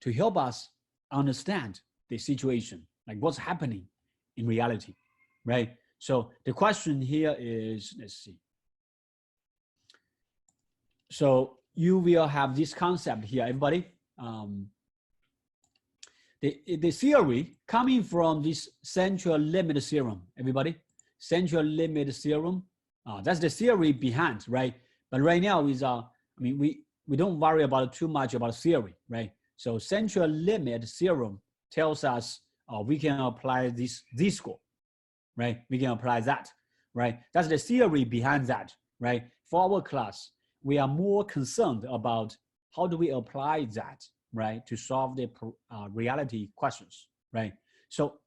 to help us understand the situation, like what's happening in reality, right? So the question here is, let's see. So you will have this concept here, everybody. The theory coming from this central limit theorem, everybody. Central limit theorem. That's the theory behind, right? But right now is I mean we don't worry about too much about theory, right? So central limit theorem tells us we can apply this score, right? We can apply that, right? That's the theory behind that, right? For our class, we are more concerned about how do we apply that, right, to solve the reality questions, right? So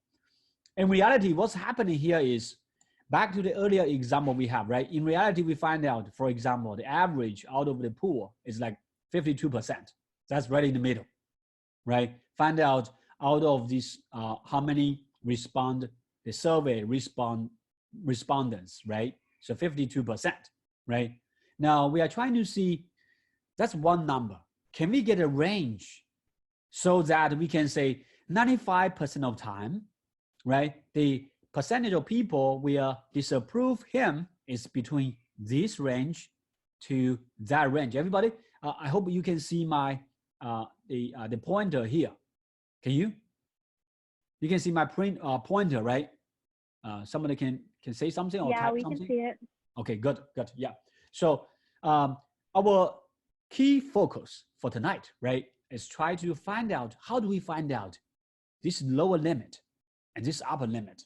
in reality, what's happening here is back to the earlier example we have, right? In reality, we find out, for example, the average out of the pool is like 52%. That's right in the middle, right? Find out of this, how many respond, the survey respondents, right? So 52%, right? Now we are trying to see, that's one number. Can we get a range so that we can say 95% of time, right? The percentage of people will disapprove him is between this range to that range. Everybody, I hope you can see my the pointer here. Can you? You can see my pointer, right? Somebody can say something or type something? Yeah, we can see it. Okay, good. Yeah. So our key focus for tonight, right, is try to find out, how do we find out this lower limit and this upper limit,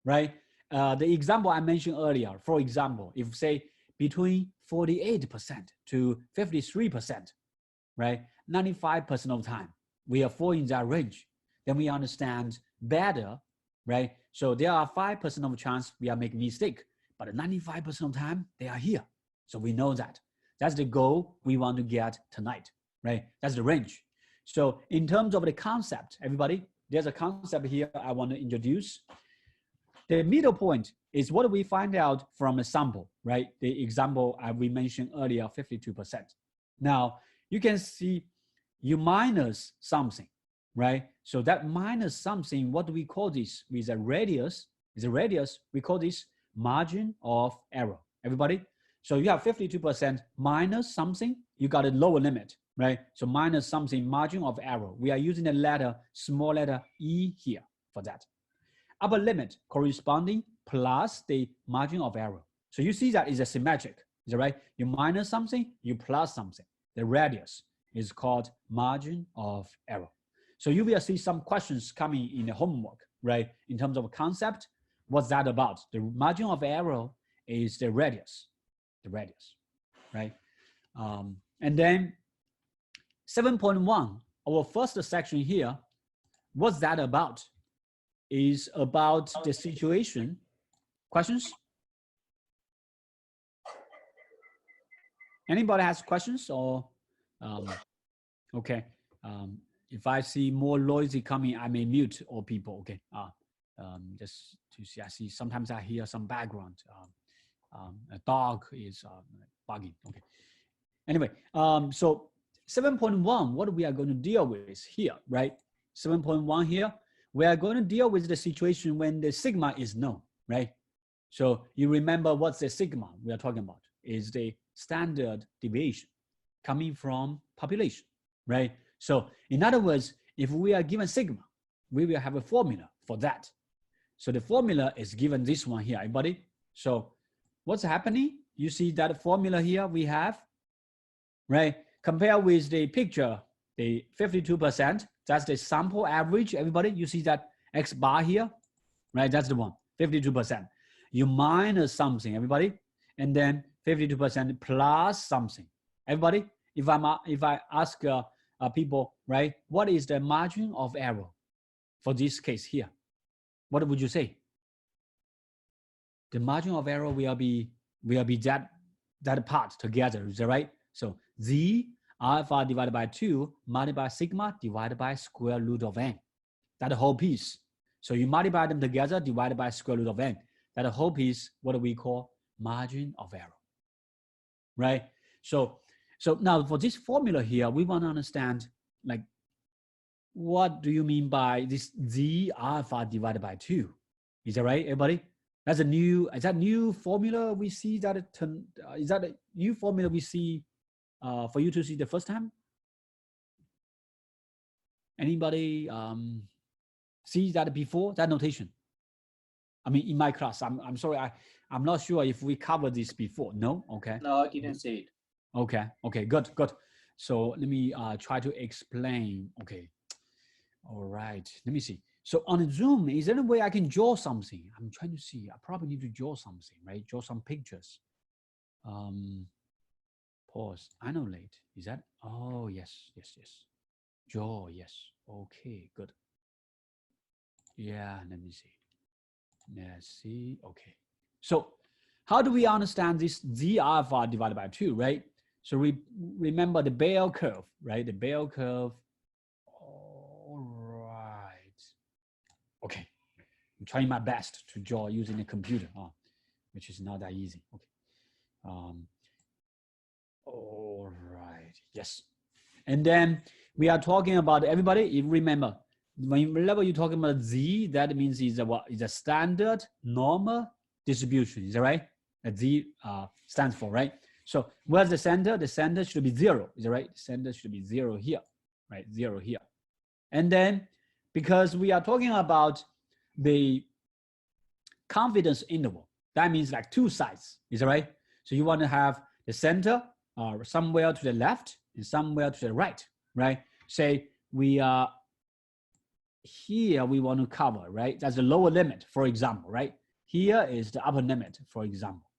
right? The example I mentioned earlier, for example, if say between 48% to 53%, right, 95% of the time, we are fall in that range, then we understand better, right? So there are 5% of chance we are making mistake, but 95% of the time they are here. So we know that. That's the goal we want to get tonight, right? That's the range. So in terms of the concept, everybody, there's a concept here I want to introduce. The middle point is what we find out from a sample, right? The example we mentioned earlier, 52%. Now, you can see you minus something, right? So that minus something, what do we call this? With a radius, we call this margin of error. Everybody? So you have 52% minus something, you got a lower limit, right? So minus something, margin of error. We are using the letter, small letter E here for that. Upper limit corresponding plus the margin of error. So you see that is a symmetric, is that right? You minus something, you plus something. The radius is called margin of error. So you will see some questions coming in the homework, right? In terms of concept, what's that about? The margin of error is the radius, right? And then 7.1, our first section here, what's that about? Is about the situation. Questions? Anybody has questions or, okay. If I see more noisy coming, I may mute all people, okay. Just to see, I see sometimes I hear some background. A dog is bugging, okay. Anyway, so 7.1, what we are going to deal with here, right? 7.1 here, we are going to deal with the situation when the sigma is known, right? So you remember what's the sigma we are talking about? Is the standard deviation coming from population, right? So in other words, if we are given sigma, we will have a formula for that. So the formula is given this one here, everybody. So what's happening? You see that formula here we have, right? Compare with the picture, the 52%, that's the sample average, everybody. You see that X bar here, right? That's the one, 52%. You minus something, everybody, and then 52% plus something. Everybody, if I ask people, right, what is the margin of error for this case here? What would you say? The margin of error will be that part together, is that right? So Z alpha divided by 2 multiplied by sigma divided by square root of n. That whole piece. So you multiply them together divided by square root of n. That whole piece, what do we call margin of error, right? So now for this formula here, we want to understand, like, what do you mean by this Z alpha divided by 2? Is that right, everybody? Is that new formula we see that is that a new formula we see for you to see the first time? Anybody see that before, that notation? I mean, in my class, I'm sorry, I'm not sure if we covered this before. No? Okay. No, I didn't see it. Okay, good. So let me try to explain. Okay. All right, let me see. So on Zoom, is there any way I can draw something? I'm trying to see. I probably need to draw something, right? Draw some pictures. Pause. Annulate. Is that? Oh, yes. Draw, yes. Okay, good. Yeah, let me see. Let's see. Okay. So how do we understand this Z alpha divided by 2, right? So we remember the bell curve, right? The bell curve. All right. Okay. I'm trying my best to draw using a computer, which is not that easy. Okay. All right. Yes. And then we are talking about, everybody, if you remember, whenever you're talking about Z, that means is a standard normal distribution. Is that right? That Z stands for, right? So where's the center? The center should be 0. Is that right? The center should be 0 here, right? 0 here. And then because we are talking about the confidence interval, that means like 2 sides. Is that right? So you want to have the center somewhere to the left and somewhere to the right, right? Say we are here, we want to cover, right? That's the lower limit, for example, right? Here is the upper limit, for example,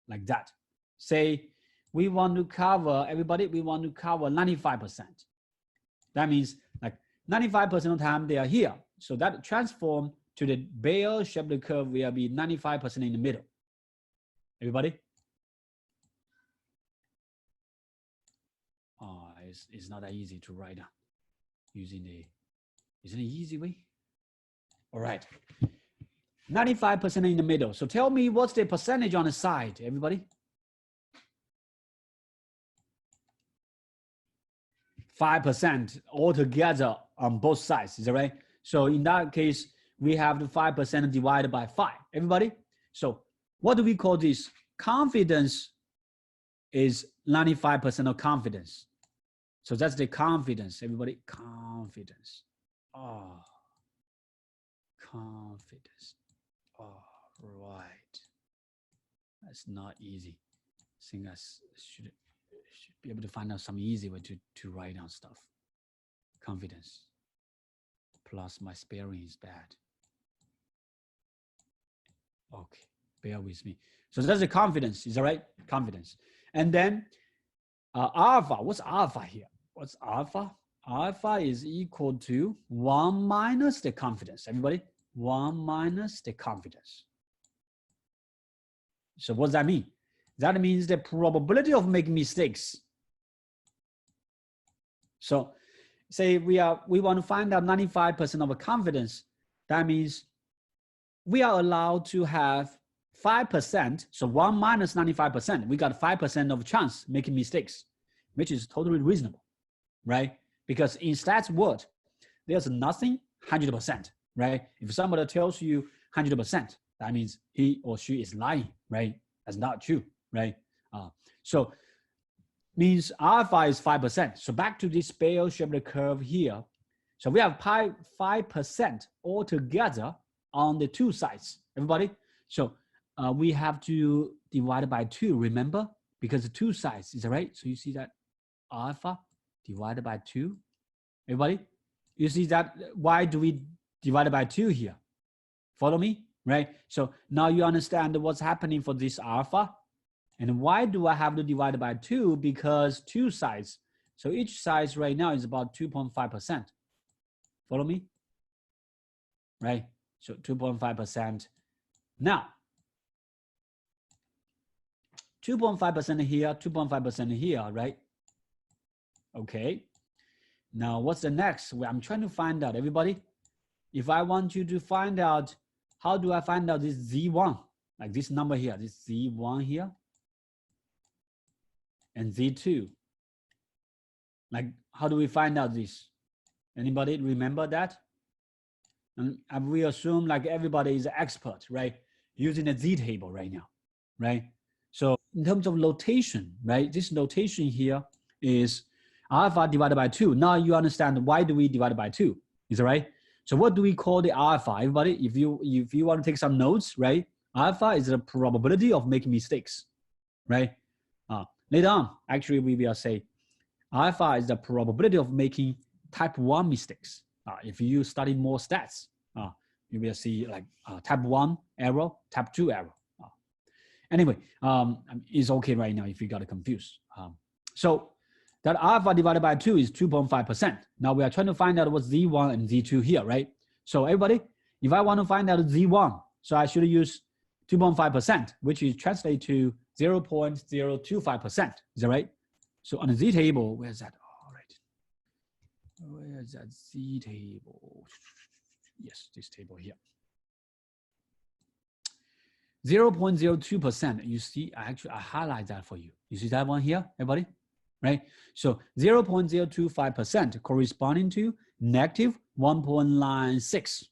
like that. Say we want to cover, everybody, we want to cover 95%. That means like 95% of the time they are here. So that transform to the bell-shaped curve will be 95% in the middle. Everybody? It's not that easy to write down using the, isn't it easy way? All right. 95% in the middle. So tell me what's the percentage on the side, everybody? 5% altogether on both sides, is that right? So in that case, we have the 5% divided by 5. Everybody? So what do we call this? Confidence is 95% of confidence. So that's the confidence, everybody. Confidence. Oh, confidence. Oh, right. That's not easy. I think I should be able to find out some easy way to write down stuff. Confidence. Plus my spelling is bad. Okay, bear with me. So that's the confidence, is that right? Confidence. And then alpha, what's alpha here? What's alpha? Alpha is equal to 1 minus the confidence. Everybody? 1 minus the confidence. So what does that mean? That means the probability of making mistakes. So say we want to find out 95% of confidence. That means we are allowed to have 5%. So 1 minus 95%, we got 5% of chance making mistakes, which is totally reasonable, right? Because in stats world, there's nothing 100%, right? If somebody tells you 100%, that means he or she is lying, right? That's not true, right? So means alpha is 5%. So back to this bell-shaped curve here. So we have 5% altogether on the 2 sides, everybody. So we have to divide by 2, remember? Because the 2 sides, is that right? So you see that alpha divided by 2, everybody? You see that, why do we divide by 2 here? Follow me, right? So now you understand what's happening for this alpha. And why do I have to divide by 2? Because 2 sides. So each side right now is about 2.5%. Follow me? Right? So 2.5%. Now, 2.5% here, 2.5% here, right? Okay. Now, what's the next? Well, I'm trying to find out, everybody. If I want you to find out, how do I find out this Z1? Like this number here, this Z1 here. And Z2. Like, how do we find out this? Anybody remember that? And we assume like everybody is an expert, right? Using the Z table right now, right? So in terms of notation, right? This notation here is alpha divided by 2. Now you understand why do we divide by 2, is that right? So what do we call the alpha? Everybody, if you want to take some notes, right? Alpha is the probability of making mistakes, right? Later on, actually, we will say alpha is the probability of making type 1 mistakes. If you study more stats, you will see like type 1 error, type 2 error. Anyway, it's okay right now if you got confused. So that alpha divided by 2 is 2.5%. Now we are trying to find out what's Z1 and Z2 here, right? So everybody, if I want to find out Z1, so I should use 2.5%, which is translate to 0.025%. Is that right? So on the Z table, where's that? All right. Where is that Z table? Yes, this table here. 0.02%. You see, I highlight that for you. You see that one here, everybody? Right? So 0.025% corresponding to negative 1.96.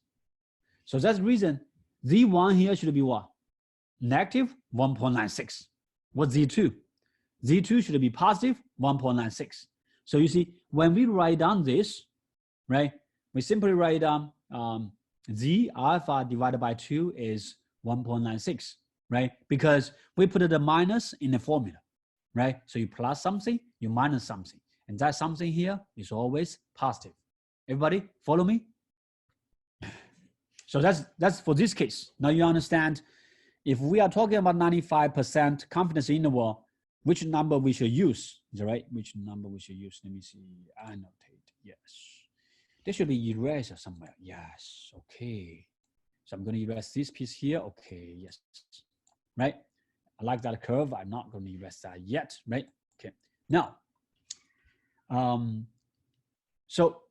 So that's the reason Z1 here should be what? Negative 1.96. What's Z2? Z2 should be positive 1.96. So you see, when we write down this, right, we simply write down Z alpha divided by 2 is 1.96, right? Because we put the minus in the formula, right? So you plus something, you minus something. And that something here is always positive. Everybody follow me? So that's for this case. Now you understand, if we are talking about 95% confidence interval, which number we should use, is that right? Which number we should use? Let me see, annotate, yes. There should be eraser somewhere, yes, okay. So I'm going to erase this piece here, okay, yes, right? I like that curve, I'm not going to erase that yet, right? Okay, now, so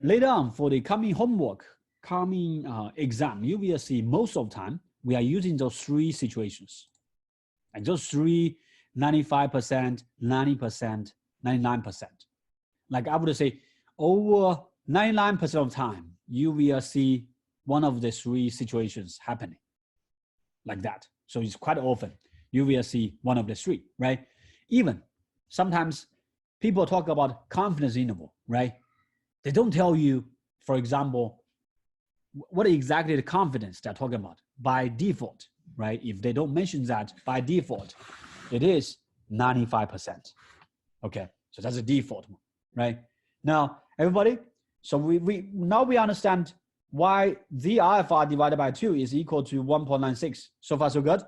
later on for the coming homework, coming exam, you will see most of the time, we are using those 3 situations. And those 3, 95%, 90%, 99%. Like I would say, over 99% of the time, you will see one of the 3 situations happening like that. So it's quite often you will see one of the 3, right? Even sometimes people talk about confidence interval, right? They don't tell you, for example, what exactly the confidence they're talking about by default, right? If they don't mention that by default, it is 95%. Okay, so that's a default one, right? Now, everybody, so now we understand why Z alpha divided by 2 is equal to 1.96. So far, so good,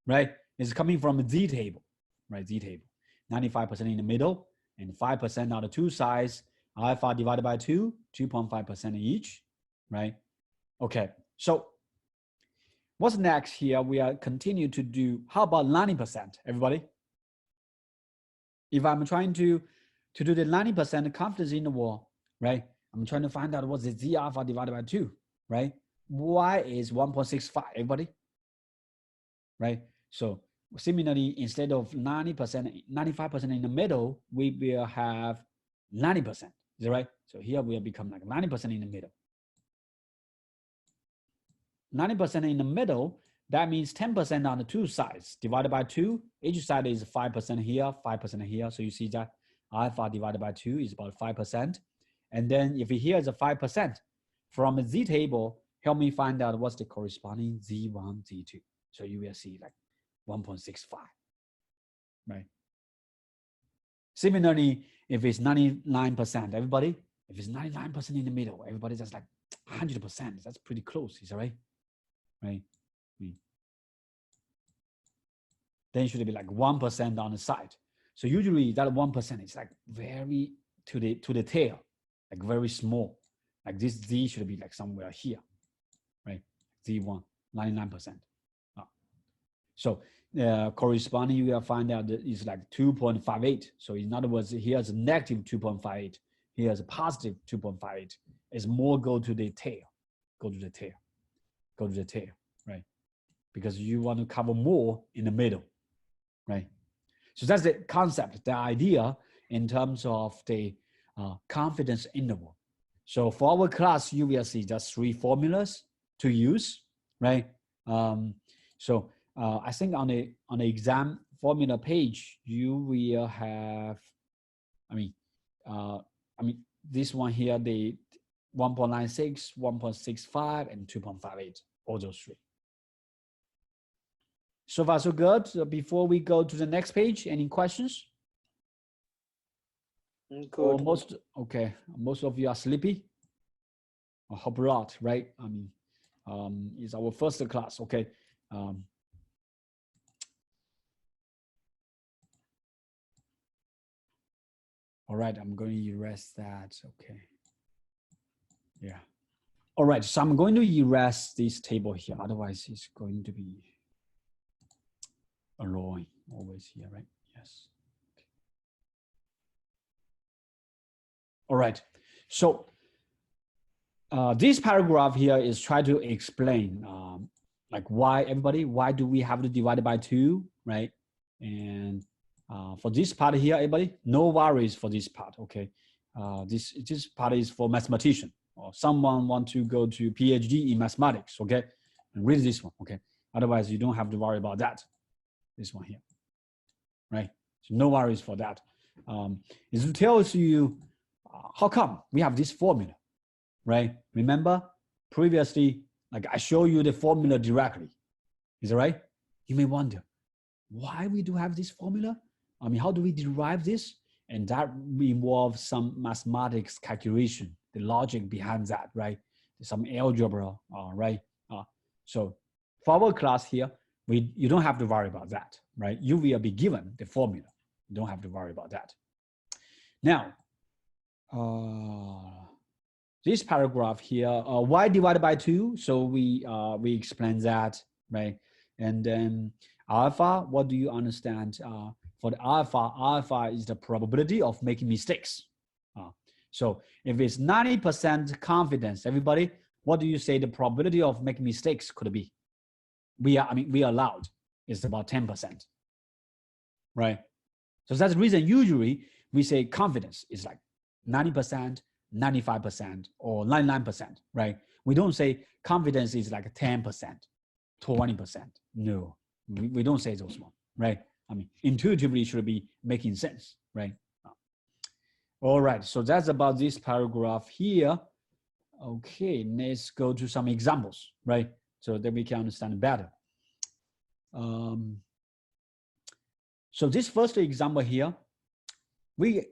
right? It's coming from a Z table, right? Z table, 95% in the middle and 5% on the 2 sides. Alpha divided by 2, 2.5% each, right? Okay, so what's next here? We are continue to do, how about 90%, everybody? If I'm trying to do the 90% confidence interval, right? I'm trying to find out what's the Z alpha divided by 2, right? Y is 1.65, everybody? Right? So similarly, instead of 90%, 95% in the middle, we will have 90%, is that right? So here will become like 90% in the middle. 90% in the middle, that means 10% on the 2 sides, divided by 2, each side is 5% here, 5% here. So you see that alpha divided by 2 is about 5%. And then if here is a 5%, from a Z table, help me find out what's the corresponding Z1, Z2. So you will see like 1.65, right? Similarly, if it's 99%, everybody, if it's 99% in the middle, everybody just like 100%, that's pretty close, is that right? Right? Then it should be like 1% on the side. So usually that 1% is like very to the tail, like very small. Like this Z should be like somewhere here, right? Z1, 99%. So corresponding, you will find out that it's like 2.58. So in other words, here's a negative 2.58. Here's a positive 2.58. It's more go to the tail, go to the tail, go to the tail, right? Because you want to cover more in the middle, right? So that's the concept, the idea in terms of the confidence interval. So for our class, you will see just 3 formulas to use, right? So I think on the exam formula page, you will have, I mean, this one here, the 1.96, 1.65, and 2.58, all those 3. So far, so good. So before we go to the next page, any questions? Good. Or most of you are sleepy. I hope not, right? I mean, it's our first class, okay? All right, I'm going to erase that, okay. Yeah. All right, so I'm going to erase this table here. Otherwise, it's going to be annoying always here, right? Yes. Okay. All right, so this paragraph here is trying to explain like why do we have to divide by 2, right? And for this part here, everybody, no worries for this part, okay? This part is for mathematician or someone want to go to PhD in mathematics, okay? And read this one, okay? Otherwise, you don't have to worry about that. This one here, right? So no worries for that. It tells you how come we have this formula, right? Remember previously, like I show you the formula directly. Is that right? You may wonder why we do have this formula. I mean, how do we derive this? And that involves some mathematics calculation, the logic behind that, right? Some algebra, right? So for our class here, you don't have to worry about that, right? You will be given the formula. You don't have to worry about that. Now, this paragraph here, y divided by 2. So we explain that, right? And then alpha, what do you understand? For the alpha is the probability of making mistakes. So if it's 90% confidence, everybody, what do you say the probability of making mistakes could be? We are allowed. It's about 10%, right? So that's the reason usually we say confidence is like 90%, 95%, or 99%, right? We don't say confidence is like 10%, 20%. No, we don't say those one, right? I mean, intuitively it should be making sense, right? All right, so that's about this paragraph here. Okay, let's go to some examples, right? So that we can understand better. So this first example here, we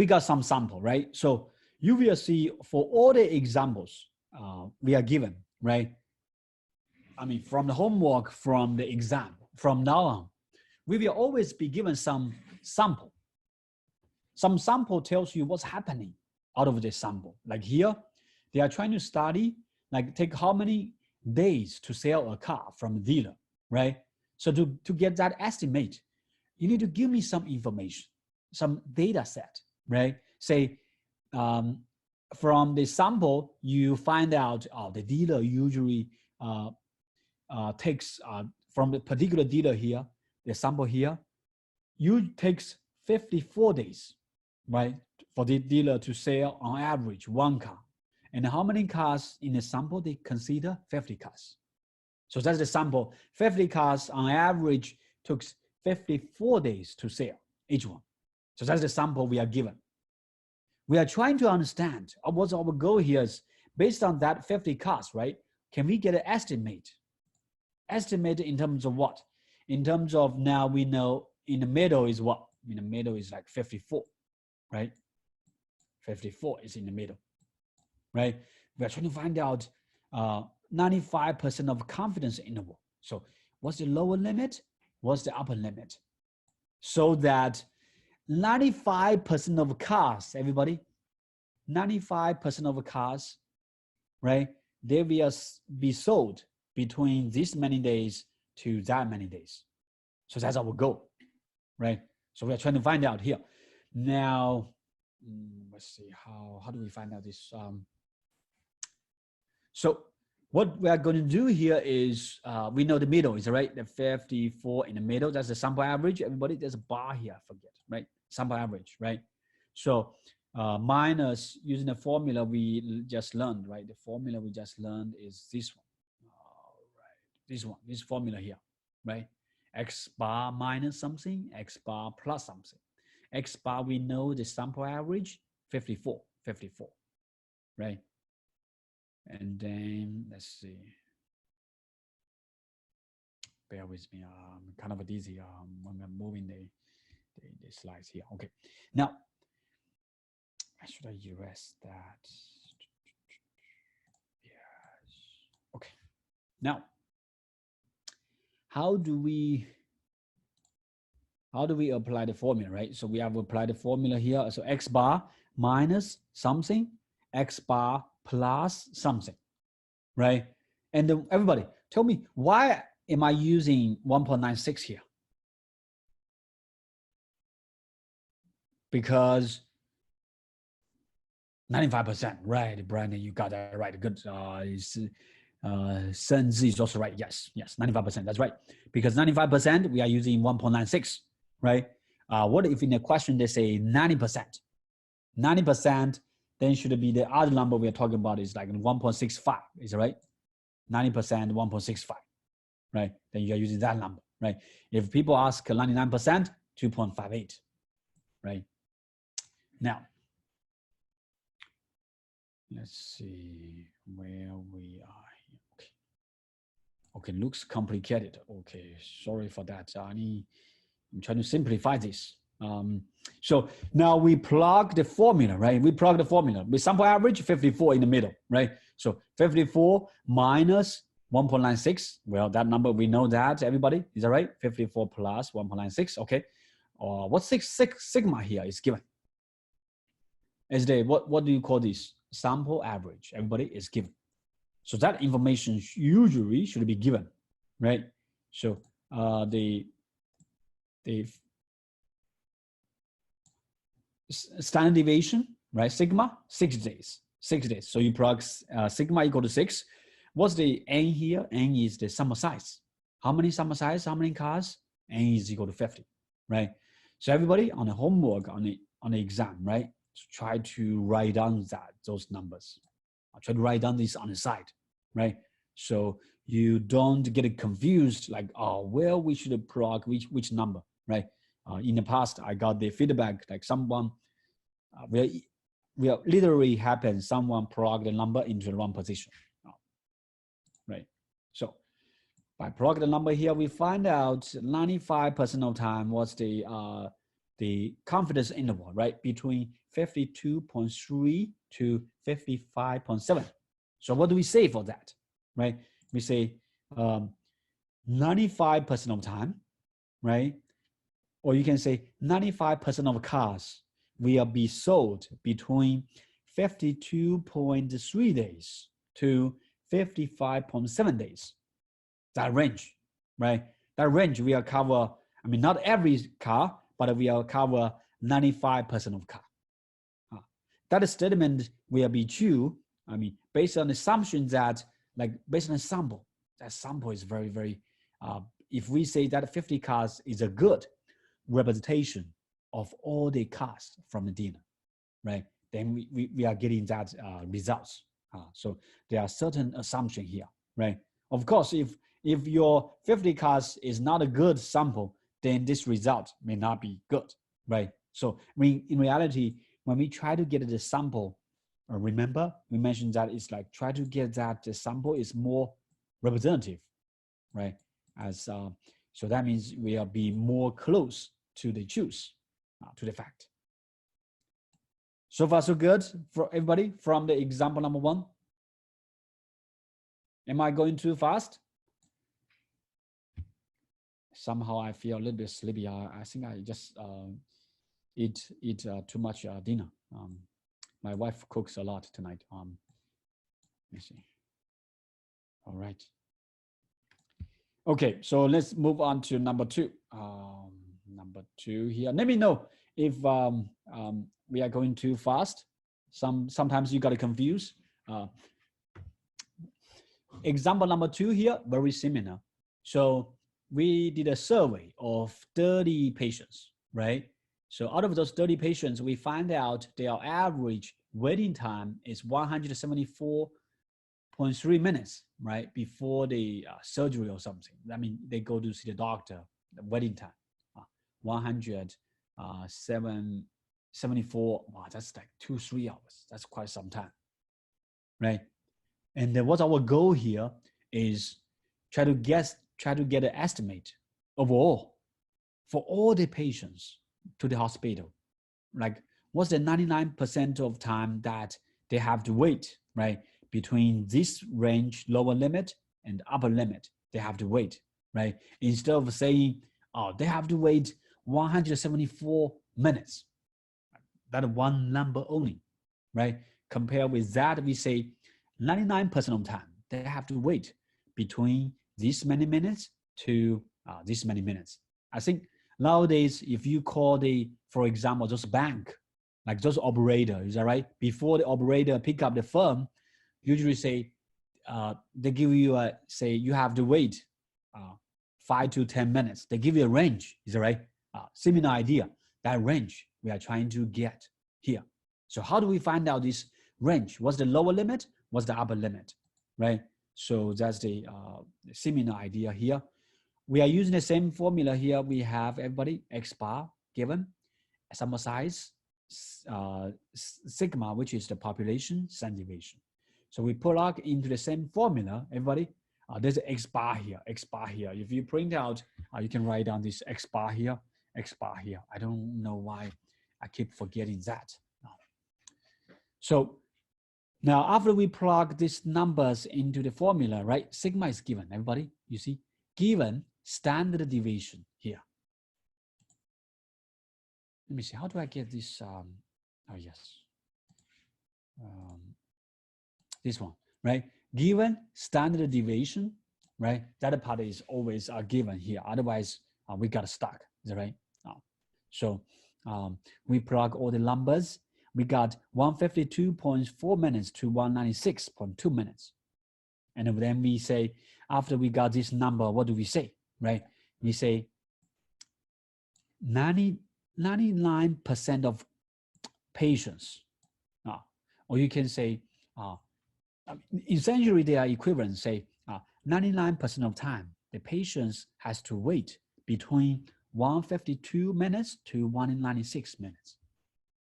got some sample, right? So you will see for all the examples we are given, right? I mean, from the homework, from the exam, from now on, we will always be given some sample. Some sample tells you what's happening out of this sample. Like here, they are trying to study, like take how many days to sell a car from a dealer, right? So to get that estimate, you need to give me some information, some data set, right? Say, from the sample, you find out the dealer usually takes, from the particular dealer here, the sample here, takes 54 days, right? For the dealer to sell on average 1 car. And how many cars in the sample they consider? 50 cars. So that's the sample. 50 cars on average took 54 days to sell, each one. So that's the sample we are given. We are trying to understand what's our goal here is based on that 50 cars, right? Can we get an estimate? Estimate in terms of what? In terms of now we know in the middle is what? In the middle is like 54, right? 54 is in the middle, right? We're trying to find out 95% of confidence interval. So what's the lower limit? What's the upper limit? So that 95% of cars, everybody, 95% of cars, right? They will be sold between this many days to that many days. So that's our goal, right? So we're trying to find out here. Now, let's see, how do we find out this? So what we are going to do here is, we know the middle is right, the 54 in the middle, that's the sample average. Everybody, there's a bar here, I forget, right? Sample average, right? So minus using the formula we just learned, right? The formula we just learned is this one. All right, this formula here, right? X bar minus something, X bar plus something. X bar, we know the sample average, 54, right? And then let's see. Bear with me, kind of dizzy when I'm moving the slides here. Okay, now, should I erase that? Yes. Okay. Now, how do we apply the formula, right? So we have applied the formula here. So X bar minus something, X bar plus something, right? And everybody, tell me, why am I using 1.96 here? Because 95%, right? Brandon, you got that right. Good. Senzi is also right. Yes, 95%. That's right. Because 95%, we are using 1.96, right? What if in the question they say 90%? 90%, then should be the other number we are talking about is like 1.65, is it right? 90%, 1.65, right? Then you are using that number, right? If people ask 99%, 2.58, right? Now, let's see where we are here. Okay. Okay, looks complicated. Okay, sorry for that. I'm trying to simplify this. So now we plug the formula, right? We plug the formula with sample average 54 in the middle, right? So 54 minus 1.96. Well, that number, we know that, everybody. Is that right? 54 plus 1.96. Okay. What's sigma here is given? Is the, what do you call this? Sample average. Everybody is given. So that information usually should be given, right? So the standard deviation, right? Sigma, 6 days. 6 days. So you plug sigma equal to 6. What's the n here? N is the sample size. How many sample size? How many cars? N is equal to 50, right? So everybody on the homework, on the exam, right? So try to write down those numbers. I'll try to write down this on the side, right? So you don't get confused, like, oh, well, we should plug which number, right? In the past, I got the feedback, like someone, will literally happen, someone plug the number into the wrong position, right? So by plug the number here, we find out 95% of time what's the confidence interval, right? Between 52.3 to 55.7. So what do we say for that, right? We say 95% of time, right? Or you can say 95% of cars will be sold between 52.3 days to 55.7 days. That range, right? That range will cover, I mean, not every car, but we will cover 95% of car. That statement will be true, I mean, based on the assumption that, like, based on a sample, that sample is very, very, if we say that 50 cars is a good representation of all the cars from the dinner, right? Then we are getting that results. So there are certain assumptions here, right? Of course, if your 50 cars is not a good sample, then this result may not be good, right? So in reality, when we try to get the sample, remember we mentioned that it's like try to get that the sample is more representative, right? As so that means we will be more close to the truth, to the fact. So far, so good for everybody from the example number 1. Am I going too fast? Somehow I feel a little bit sleepy. I think I just eat too much dinner. My wife cooks a lot tonight. Let me see. All right. Okay, so let's move on to number 2. Number 2 here. Let me know if we are going too fast. Sometimes you got confused. Example number 2 here, very similar. So we did a survey of 30 patients, right? So out of those 30 patients, we find out their average waiting time is 174.3 minutes, right? Before the surgery or something. I mean, they go to see the doctor, the waiting time, 174, wow, that's like 2-3 hours. That's quite some time, right? And then what's our goal here is try to get an estimate overall for all the patients to the hospital. Like, what's the 99% of time that they have to wait, right? Between this range, lower limit, and upper limit, they have to wait, right? Instead of saying, oh, they have to wait 174 minutes, that one number only, right? Compared with that, we say 99% of time, they have to wait between this many minutes to this many minutes. I think nowadays, if you call for example, those bank, like those operator, is that right? Before the operator pick up the phone, usually say, they give you say you have to wait 5 to 10 minutes. They give you a range, is that right? Similar idea, that range we are trying to get here. So how do we find out this range? What's the lower limit? What's the upper limit, right? So that's the similar idea here. We are using the same formula here. We have everybody X bar given, sample size, sigma, which is the population, standard deviation. So we plug into the same formula, everybody. There's an X bar here, X bar here. If you print out, you can write down this X bar here, X bar here. I don't know why I keep forgetting that. So now after we plug these numbers into the formula, right? Sigma is given, everybody, you see, given standard deviation here. Let me see, how do I get this? Oh, yes. This one, right? Given standard deviation, right? That part is always given here. Otherwise, we got stuck, is that right? So we plug all the numbers. We got 152.4 minutes to 196.2 minutes. And then we say, after we got this number, what do we say, right? We say 99% of patients, or you can say, essentially they are equivalent, say 99% of time, the patients has to wait between 152 minutes to 196 minutes.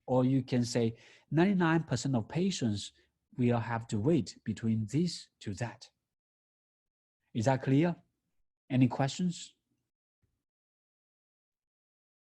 Or you can say 99% of patients will have to wait between this to that. Is that clear? Any questions?